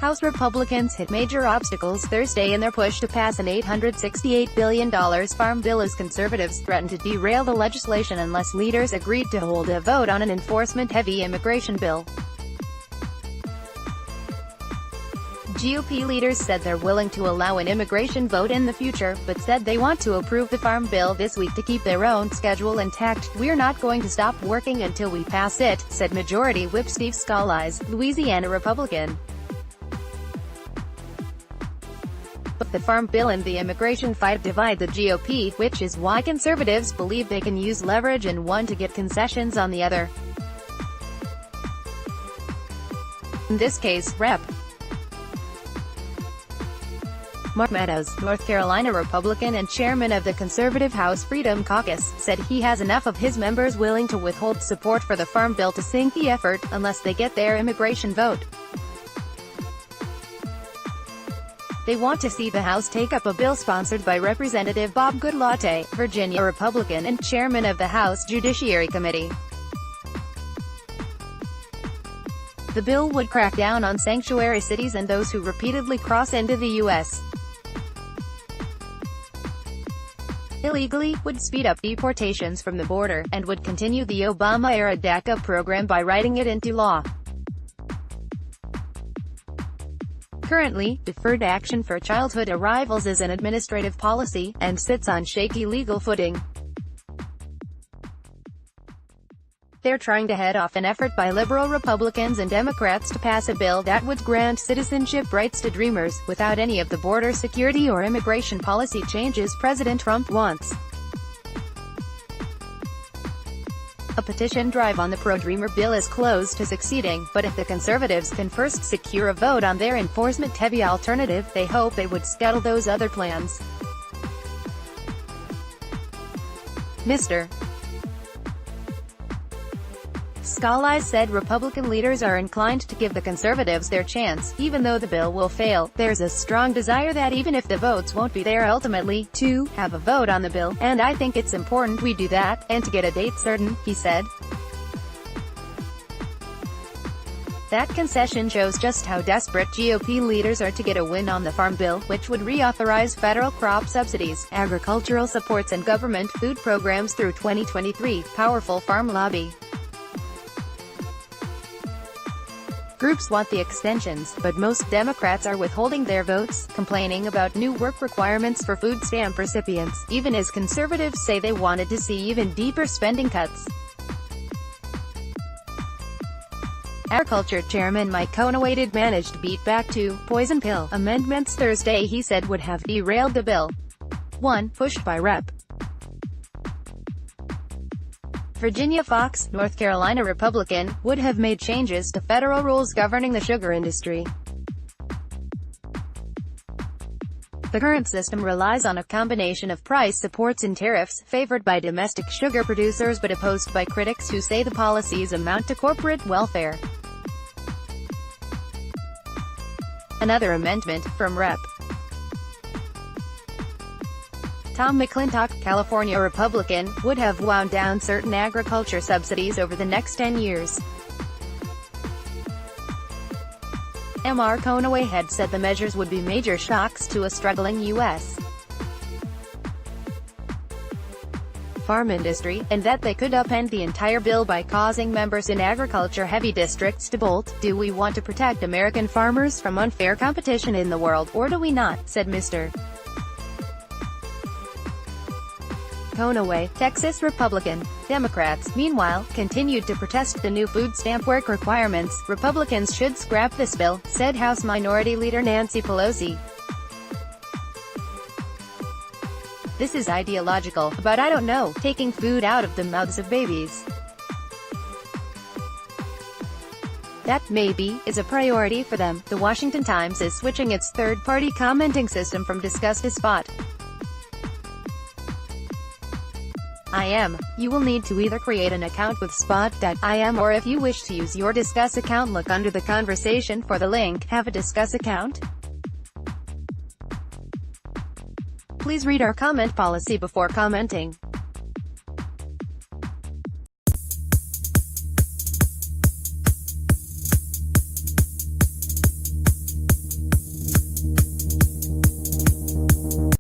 House Republicans hit major obstacles Thursday in their push to pass an $868 billion farm bill as conservatives threatened to derail the legislation unless leaders agreed to hold a vote on an enforcement-heavy immigration bill. GOP leaders said they're willing to allow an immigration vote in the future, but said they want to approve the farm bill this week to keep their own schedule intact. "We're not going to stop working until we pass it," said Majority Whip Steve Scalise, Louisiana Republican. But the farm bill and the immigration fight divide the GOP, which is why conservatives believe they can use leverage in one to get concessions on the other. In this case, Rep. Mark Meadows, North Carolina Republican and chairman of the conservative House Freedom Caucus, said he has enough of his members willing to withhold support for the farm bill to sink the effort, unless they get their immigration vote. They want to see the House take up a bill sponsored by Representative Bob Goodlatte, Virginia Republican and chairman of the House Judiciary Committee. The bill would crack down on sanctuary cities and those who repeatedly cross into the U.S. illegally, would speed up deportations from the border, and would continue the Obama-era DACA program by writing it into law. Currently, deferred action for childhood arrivals is an administrative policy, and sits on shaky legal footing. They're trying to head off an effort by liberal Republicans and Democrats to pass a bill that would grant citizenship rights to Dreamers, without any of the border security or immigration policy changes President Trump wants. A petition drive on the pro-Dreamer bill is close to succeeding, but if the conservatives can first secure a vote on their enforcement-heavy alternative, they hope they would scuttle those other plans. Mr. Scalise said Republican leaders are inclined to give the conservatives their chance, even though the bill will fail. "There's a strong desire that even if the votes won't be there ultimately, to have a vote on the bill, and I think it's important we do that, and to get a date certain," he said. That concession shows just how desperate GOP leaders are to get a win on the farm bill, which would reauthorize federal crop subsidies, agricultural supports and government food programs through 2023. Powerful farm lobby groups want the extensions, but most Democrats are withholding their votes, complaining about new work requirements for food stamp recipients, even as conservatives say they wanted to see even deeper spending cuts. Agriculture Chairman Mike Conaway did manage to beat back two poison pill amendments Thursday he said would have derailed the bill. One, pushed by Rep. Virginia Fox, North Carolina Republican, would have made changes to federal rules governing the sugar industry. The current system relies on a combination of price supports and tariffs, favored by domestic sugar producers but opposed by critics who say the policies amount to corporate welfare. Another amendment, from Rep. Tom McClintock, California Republican, would have wound down certain agriculture subsidies over the next 10 years. Mr. Conaway had said the measures would be major shocks to a struggling U.S. farm industry, and that they could upend the entire bill by causing members in agriculture-heavy districts to bolt. "Do we want to protect American farmers from unfair competition in the world, or do we not?" said Mr. Conaway, Texas Republican. Democrats, meanwhile, continued to protest the new food stamp work requirements. "Republicans should scrap this bill," said House Minority Leader Nancy Pelosi. "This is ideological, but I don't know, taking food out of the mouths of babies. That, maybe, is a priority for them." The Washington Times is switching its third-party commenting system from Discuss to Spot. IM. You will need to either create an account with Spot.im or if you wish to use your Discuss account, look under the conversation for the link. Have a Discuss account? Please read our comment policy before commenting.